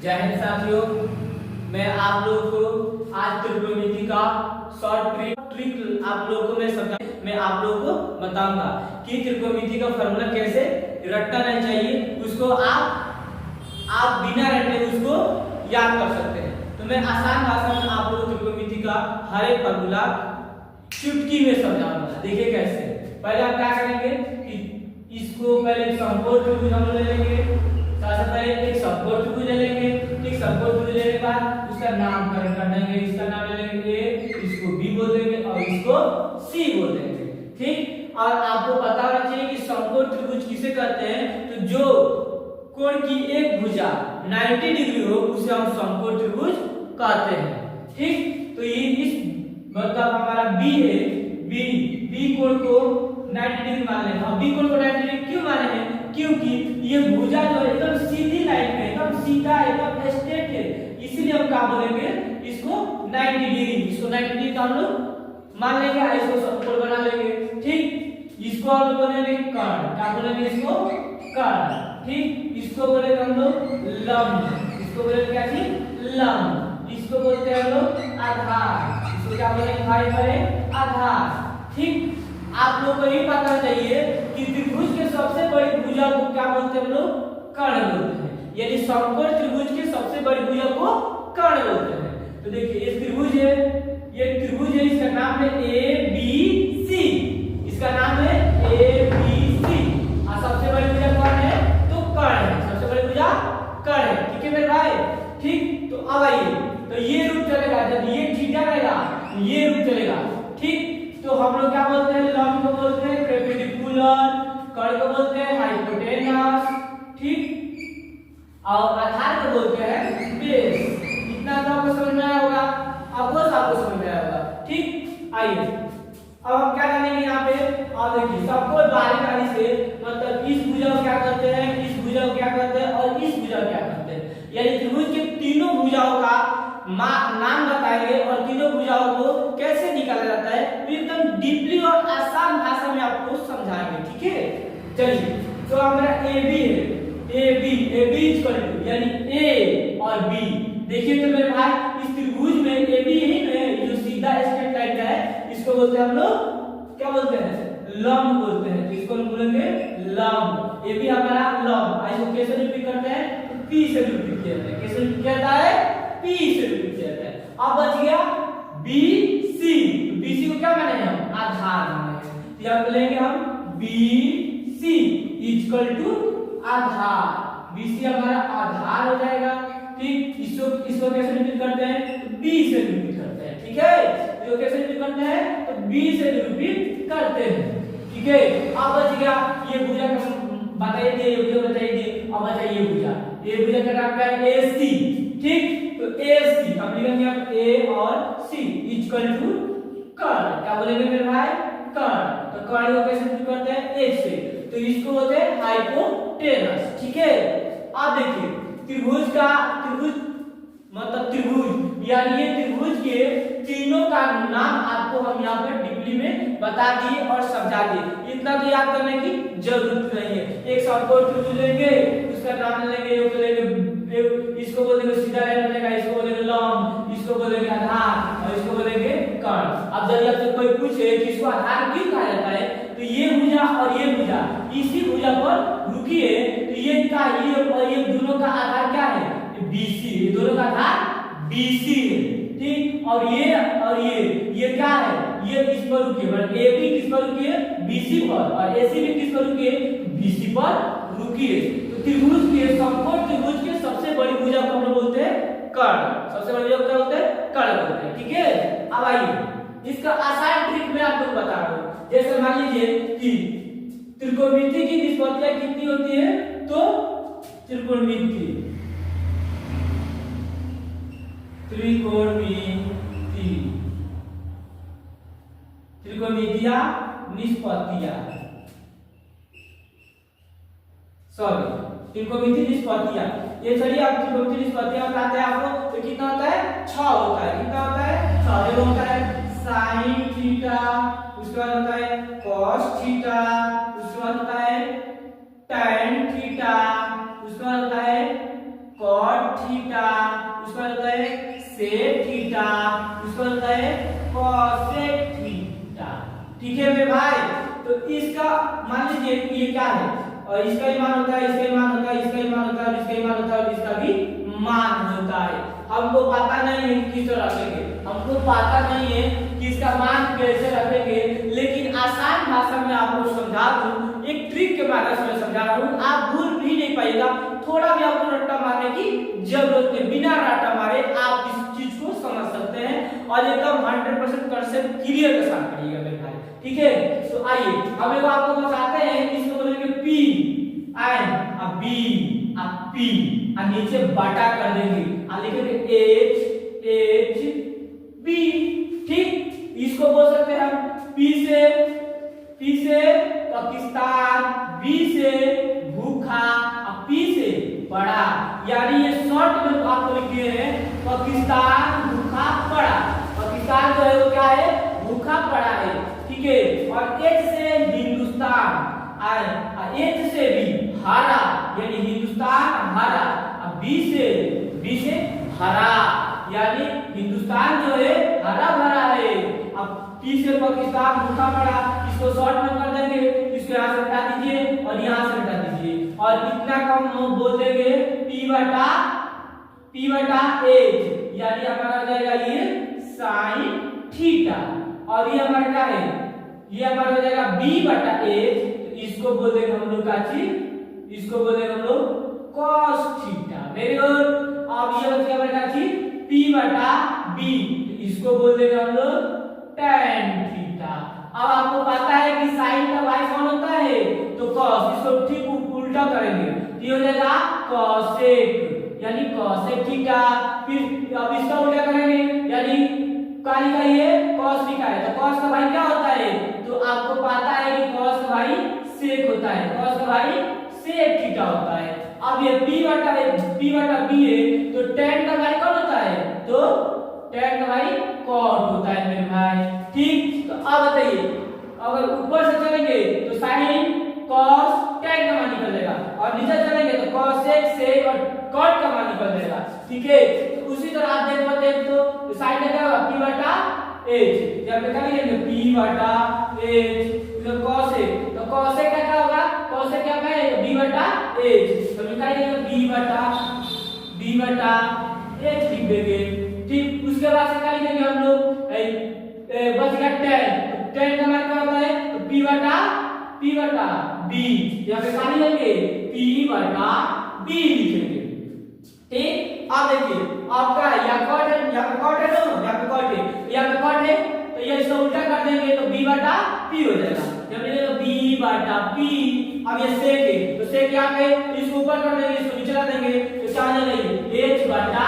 जय हिंद साथियों, मैं आप लोगों को आज त्रिकोणमिति का शॉर्ट ट्रिक आप लोगों को मैं आप लोगों को बताऊंगा कि त्रिकोणमिति का फॉर्मूला कैसे रटना नहीं चाहिए, उसको आप बिना रटे उसको याद कर सकते हैं। तो मैं आसान भाषा में आप लोगों को त्रिकोणमिति का हर एक फॉर्मूला चुटकी में समझाऊंगा। देखिए कैसे। पहले आप क्या करेंगे कि इसको पहले समकोण त्रिभुज हम ले लेंगे। सबसे पहले एक समकोण त्रिभुज ले लेंगे। ठीक, समकोण त्रिभुज लेने के बाद उसका नामकरण कर देंगे। इसका नाम ले लेंगे ए, इसको बी बोल देंगे और इसको सी बोल देंगे। ठीक, और आपको पता होना चाहिए कि समकोण त्रिभुज किसे कहते हैं। तो जो कोण की एक भुजा 90 डिग्री हो उसे हम समकोण त्रिभुज कहते हैं। ठीक, तो ये इस मतलब हमारा बी है, बी कोण को 90 डिग्री मान लेंगे। अब बी कोण को 90 डिग्री क्यों माने हैं? क्योंकि ये भुजा जो है एकदम सीधी लाइन में, एकदम सीधा, एकदम स्ट्रेट है, इसीलिए हम क्या बोलेंगे इसको 90 डिग्री। इसको 90 डिग्री का हम लोग मान लेंगे और इसको समकोण बना लेंगे। ठीक, इसको हम लोग बोलेंगे कर्ण। क्या बोलेंगे इसको? कर्ण। ठीक, इसको बोलेंगे हम लोग लंब। इसको बोलेंगे क्या चीज? लंब। इसको बोलते हैं हम लोग आधार। इसको क्या बोलेंगे भाई बड़े? आधार। ठीक, आप लोग को ये पता चाहिए कि त्रिभुज के सबसे बड़ी भुजा को क्या बोलते हैं हम लोग? कर्ण बोलते हैं। यानी समकोण त्रिभुज के सबसे बड़ी भुजा को कर्ण बोलते हैं। तो देखिए ये त्रिभुज है, ये त्रिभुज है, इसका नाम है ए बी सी। इसका नाम है ए बी सी। और सबसे बड़ी भुजा कौन है? तो कर्ण है। सबसे बड़ी भुजा कर्ण है। ठीक है मेरे भाई। ठीक, तो अब आइए, तो ये रूप चलेगा। जब ये थीटा रहेगा ये रूप चलेगा। ठीक, तो हम लोग क्या बोलते हैं? लंब को बोलते हैं परपेंडिकुलर, कर्ण को बोलते हैं हाइपोटेनस। ठीक, और आधार को बोलते हैं बेस। इतना तो आपको समझ में आया होगा। अब बस आपको समझ में आया होगा। ठीक, आइए अब हम क्या करेंगे यहाँ पे। अब देखिए सबको बारी से, मतलब इस भुजा को क्या करते हैं, इस भुजा को क्या करते हैं और इस भुजा को क्या करते हैं, यानी त्रिभुज के तीनों भुजाओं का नाम बताएंगे और तीनों भुजाओं को कैसे निकाला जाता है एकदम डीपली और आसान भाषा में आपको समझाएंगे। ठीक है, चलिए। तो हमारा ए बी है, ए बी इक्वल टू यानी ए और बी। देखिए तो मेरे भाई इस त्रिभुज में ए बी यही है जो सीधा स्ट्रेट लाइन का है, इसको बोलते हैं हम लोग क्या बोलते हैं? लंब बोलते हैं। इसको हम बोलेंगे लंब। ए बी हमारा लंब। इसको कैसे रिपीट करते हैं? तो पी से रिपीट किया जाता है। कैसे रिपीट किया जाता है? पी से रिपीट किया जाता है। अब बच गया बी सी। बी सी को क्या माने हैं हम? आधार माने हैं। तो यहाँ बोलेंगे हम बी सी इक्वल टू आधार। बी सी हमारा आधार हो जाएगा। ठीक, इसको कैसे रिपीट करते हैं? तो बी से रिपीट करते हैं। ठीक है, इसको कैसे रिपीट करते हैं? तो बी से रिपीट करते हैं। ठीक है, अब बच गया ये भुजा का बताइए, ये भुजा बताइए। अब बचा ये भुजा, ये भुजा का नाम क्या है? ए सी। ठीक, तो ए सी हम लिखेंगे अब ए और सी इक्वल टू कर्ण। क्या बोलेंगे मेरे भाई? कर्ण। तो कर्ण को कैसे रिपीट करते हैं? ए से। तो इसको बोलते हैं हाइपोटेनस। ठीक है, अब देखिए त्रिभुज मतलब त्रिभुज यानी ये त्रिभुज के तीनों का नाम आपको हम यहाँ पे डीपली में बता दिए और समझा दिए। इतना तो याद करने की जरूरत नहीं है। एक समकोण त्रिभुज लेंगे, उसका नाम लेंगे, इसको बोलेंगे सीधा लाइन बनेगा, इसको बोलेंगे लंब, इसको बोलेंगे आधार और इसको बोलेंगे कर्ण। अब यदि आपसे कोई पूछे कि इसको आधार क्यों कहा जाता है, तो ये भुजा और ये भुजा इसी भुजा पर रुकी है, तो ये का ये और ये दोनों का आधार क्या है? BC। ये दोनों का आधार BC है। ठीक, और ये क्या है? ये इस पर रुकी है, मतलब AB किस पर रुकी है? BC पर, और AC भी किस पर रुकी है? BC पर रुकी है। तो त्रिभुज के समकोण त्रिभुज के सबसे बड़ी भुजा को हम लोग बोलते हैं कर्ण। सबसे बड़ी भुजा को क्या बोलते हैं? कर्ण बोलते हैं। ठीक है, अब आइए इसका आसान ट्रिक मैं आपको बता रहा हूं। जैसे मान लीजिए कि त्रिकोणमिति की निष्पत्तियां कितनी होती है? तो त्रिकोणमितिया निष्पत्तियां त्रिकोणमिति निष्पत्तियां, ये चलिए आप त्रिकोणमिति निष्पत्तियां बताते हैं आपको। तो कितना होता है? 6 होता है। कितना होता है? 6। देखो होता है sin थीटा, उसके बाद होता है cos थीटा, उसके बाद होता है tan थीटा, उसके बाद होता है कॉट थीटा, उसका होता है सेक थीटा, उसका होता है कॉसेक थीटा। ठीक है मेरे भाई, तो इसका मान लीजिए ये क्या है, और इसका ही मान होता है, इसका ही मान होता है, इसका ही मान होता है, इसका ही मान होता है, और इसका भी मान होता है। हमको पता नहीं है किस तरह रखेंगे, हमको पता नहीं है कि इसका मान कैसे रखेंगे, लेकिन आसान भाषा में आपको समझा दूं, एक ट्रिक के माध्यम से समझा रहा हूं, आप भूल भी नहीं पाएगा। थोड़ा भी आपको रट्टा मारने की जरूरत नहीं, बिना रट्टा मारे आप इस चीज को समझ सकते हैं और एकदम 100% कंसेप्ट क्लियर के साथ पढ़िएगा मेरे भाई। ठीक है, तो आइए अब एक आपको बताते हैं, इसको बोलेंगे पी एंड अब बी अब पी और नीचे बटा कर देंगे और लिखेंगे एच एच बी। ठीक, इसको बोल सकते हैं हम पी से पाकिस्तान, बी से भूखा और पी से बड़ा, यानी ये शॉर्ट में आपको लिखे हैं पाकिस्तान भूखा पड़ा। पाकिस्तान जो है वो क्या है, भूखा पड़ा है। ठीक है, और एच से हिंदुस्तान, एच से भी हरा, यानी हिंदुस्तान हरा, और बी से हरा, यानी हिंदुस्तान जो है हरा भरा है। अब पी से पाकिस्तान भूखा पड़ा, इसको शॉर्ट में कर देंगे, इसको यहाँ से हटा दीजिए और यहाँ से हटा दीजिए, और इतना कम बोल देंगे पी बटा एच, यानी हमारा हो जाएगा ये साइन थीटा, और ये हमारा क्या है, ये हमारा हो जाएगा बी बटा एच, तो इसको बोल देंगे हम लोग का चीज, इसको बोल देंगे हम लोग कॉस थीटा। Very good. अब ये बच गया हमारा चीज पी बटा बी, तो इसको बोल देंगे हम लोग tan थीटा। अब आपको पता है कि sin का y कौन होता है, तो cos, इसको ठीक उल्टा करेंगे, ये हो जाएगा cosec, यानी cosec थीटा। फिर अब इसका उल्टा करेंगे, यानी काली का ये cos लिखा है, तो cos का भाई क्या होता है, तो आपको पता है कि cos का भाई sec होता है, cos का भाई sec थीटा होता है। अब ये p बटा b है, तो tan का भाई कौन होता है, तो tan का भाई cot होता है मेरे भाई। ठीक, तो अब बताइए, अगर ऊपर से चलेंगे तो sin cos tan का मान निकल जाएगा, और नीचे चलेंगे तो cosec sec और cot का मान निकल जाएगा। ठीक है, तो उसी तरह आप देख पाते हैं, तो sin का क्या होगा p बटा h, जब लिखा लिखेंगे p बटा h, तो cosec, तो cosec का क्या होगा, cosec क्या है b बटा h, तो लिखा लिखेंगे b बटा h लिख देंगे। ठीक, उसके बाद से क्या लिखेंगे हम लोग, बच गया tan का मान क्या होता है, तो p बटा b, यहाँ पे क्या लिखेंगे p बटा b लिखेंगे। ठीक, अब देखिए आपका यहाँ कॉट है, यहाँ पे कॉट है ना, यहाँ पे कॉट है, यहाँ पे कॉट है, तो ये इसको उल्टा कर देंगे तो b बटा p हो जाएगा, जब लिखेंगे b बटा p। अब ये सेक है, तो सेक यहाँ पे इसको ऊपर कर देंगे, इसको नीचे ला देंगे, तो क्या हो जाएगा h बटा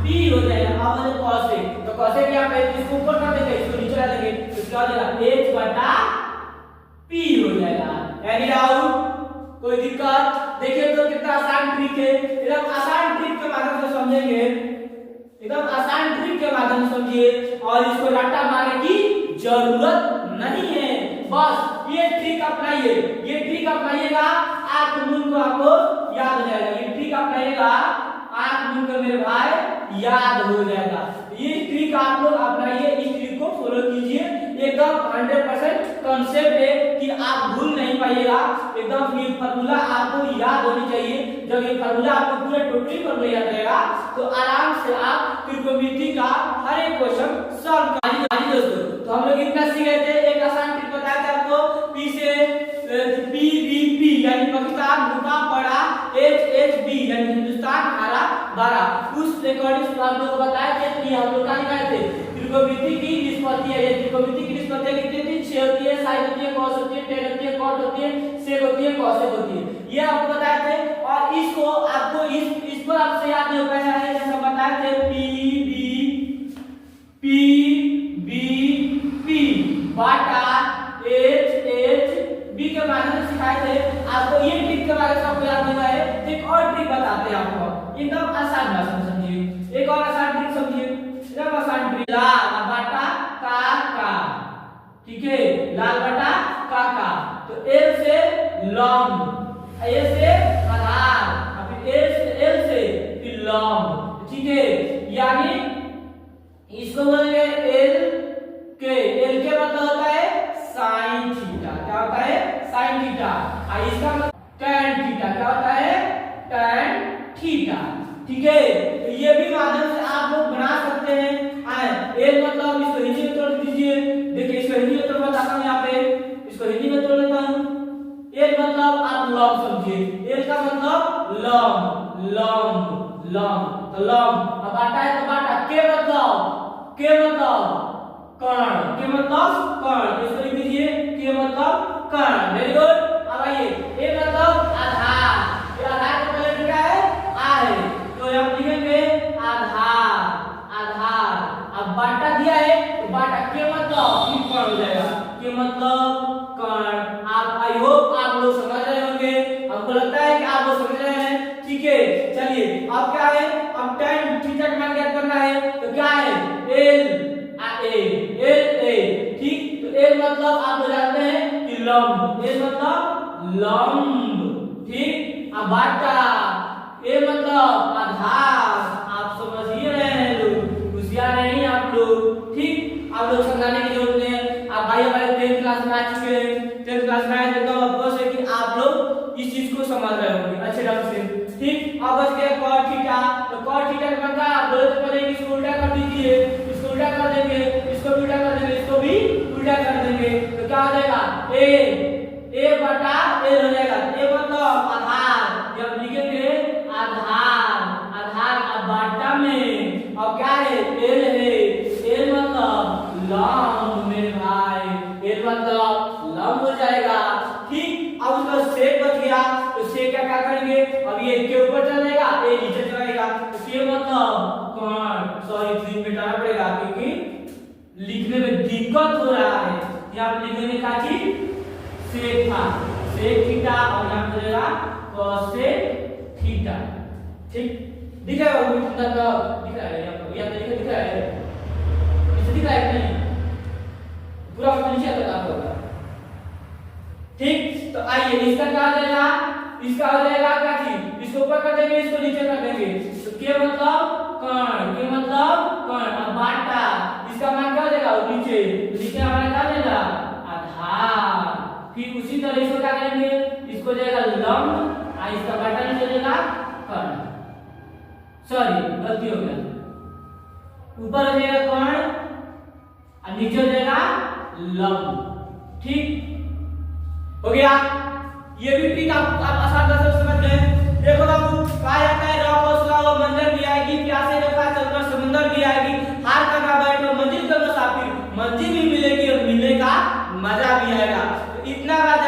p हो जाएगा। अब है cosec, तो cosec यहाँ पे इसको ऊपर कर देंगे, इसको नीचे ला देंगे, तो क्या हो जाएगा h बटा p हो जाएगा। एनी डाउट, कोई दिक्कत? देखिए तो कितना आसान ट्रिक है, एकदम आसान ट्रिक के माध्यम से समझेंगे, एकदम आसान ट्रिक के माध्यम से समझिए, और इसको रट्टा मारने की जरूरत नहीं है। बस ये ट्रिक अपनाइए, ये ट्रिक अपनाइएगा, आंख मूंद को आपको याद हो जाएगा, ये ट्रिक अपनाइएगा, आंख मूंद को मेरे भाई याद हो जाएगा। ये ट्रिक आप लोग अपनाइए, इस ट्रिक को फॉलो कीजिए, एकदम 100% कॉन्सेप्ट है कि आप भूल नहीं पाइएगा, एकदम ये फार्मूला आपको याद होनी चाहिए। जब ये फार्मूला आपको पूरे टोटली फार्मूला याद रहेगा तो आराम से आप त्रिकोणमिति का हर एक क्वेश्चन सॉल्व कर पाएंगे। दोस्तों, तो हम लोग इतना सीख गए थे, एक आसान ट्रिक बताया था आपको, p से p यानी पाकिस्तान भूखा पड़ा, h यानी हिंदुस्तान हरा भरा, उस अकॉर्डिंग हम लोग बताए थे कि हम लोग क्या लिखाए थे, त्रिकोणमिति की निष्पत्ति है। ये त्रिकोणमिति की निष्पत्ति कितनी होती है, 6 होती है, sin होती है, cos होती है, tan होती है, cot होती है, sec होती है, cosec होती है, ये आपको बताए थे। और इसको आपको इस पर आपसे याद नहीं हो पाया है, जैसे बताए थे p बटा h के माध्यम से सिखाए थे आपको। ये ट्रिक के बारे में आपको याद नहीं है, एक और ट्रिक बताते हैं आपको, एकदम आसान भाषा में समझिए, एक और आसान ट्रिक समझिए, एकदम आसान ट्रिक, लाल बटा का, ठीक है, लाल बटा का, तो l से लॉन्ग, a से आधार, फिर l से फिर लंब, ठीक है। यानी इसको बोलेंगे एल के मतलब होता है साइन थीटा। क्या होता है? Sine theta. और इसका मतलब टैन थीटा। क्या होता है? टैन थीटा, ठीक है। तो ये भी माध्यम से आप लोग बना सकते हैं। एल मतलब इसको हिंदी में तोड़ दीजिए। देखिए इसको हिंदी में तोड़ बताता हूं, यहाँ पे इसको हिंदी में तोड़ लेता हूं। एल मतलब आप लंब समझिए। एल का मतलब लंब, लंब, लंब, तो लंब। अब बाटा है तो बाटा। के मतलब कर्ण, के मतलब कर्ण, इसको लिख दीजिए के मतलब कर्ण। Very good. अब आइए ए मतलब आधार। ये आधार का पहले क्या है? आ है, तो हम लिखेंगे आधार, आधार। अब बाटा दिया है तो बाटा के मतलब कर्ण हो जाएगा, के मतलब कर्ण। आप आई होप आप लोग समझ रहे होंगे, हमको लगता है कि आप लोग समझ रहे हैं, ठीक है। चलिए अब क्या है? अब tan थीटा का मान ज्ञात करना है, तो क्या है? एल ए, ठीक। तो एल मतलब आप लोग जानते हैं कि लंब, एल मतलब लंब, ठीक। अब बाटा, ए मतलब आधार। आप समझ ही रहे हैं लोग, होशियार नहीं आप लोग, ठीक। आप लोग समझाने की जरूरत नहीं है। आप भाई हमारे 10th क्लास में आ चुके हैं, 10th क्लास में आए तो अफकोर्स है कि आप लोग इस चीज को समझ रहे होंगे अच्छे ढंग से, ठीक। अब बच गया cos थीटा। तो cos थीटा का मतलब आप बोले तो पहले इसको उल्टा कर दीजिए, इसको उल्टा कर देंगे, इसको भी उल्टा कर देंगे, इसको भी उल्टा कर देंगे, तो क्या हो जाएगा? ए बटा एल हो जाएगा। ए मतलब आधार, जब लिखेंगे आधार, आधार। अब बाटा में अब क्या है? एल है, एल मतलब लंब मेरे भाई, एल मतलब लंब हो जाएगा, ठीक। अब उसका सेक बच गया, तो सेक क्या करेंगे? अब ये के ऊपर चला जाएगा, ए नीचे चला जाएगा, तो के मतलब कर्ण। सॉरी थ्री में डालना पड़ेगा क्योंकि लिखने में दिक्कत हो रहा है। यहाँ पे लिखने में क्या चीज? सेक था, सेक थीटा, और यहाँ पे जाएगा कॉसेक थीटा, ठीक। दिख रहा है? दिख रहा है आपको? यहाँ पे दिख रहा है, इसे दिख रहा है कि नहीं? पूरा नीचे तक आता होगा, ठीक। तो आइए इसका क्या हो जाएगा? इसका हो जाएगा क्या चीज? इसको ऊपर कर देंगे, इसको नीचे कर देंगे, तो के मतलब कर्ण, के मतलब कर्ण। अब बाटा, इसका मान क्या हो जाएगा? नीचे, नीचे हमारा क्या देगा? आधार। फिर उसी तरह इसको क्या करेंगे? इसको जाएगा लंब, और इसका बाटा नीचे जाएगा कर्ण। सॉरी गलती हो गया, ऊपर हो जाएगा कर्ण और नीचे हो जाएगा लंब, ठीक हो गया। ये भी ट्रिक आप आसान तरह से समझ गए। देखो बाबू, कहा जाता है रॉक और सुला वो मंजर भी आएगी, प्यासे जगह चलकर समुंदर भी आएगी, हार कर ना बैठो मंजिल का मुसाफिर, मंजिल भी मिलेगी और मिलने का मजा भी आएगा। तो इतना बात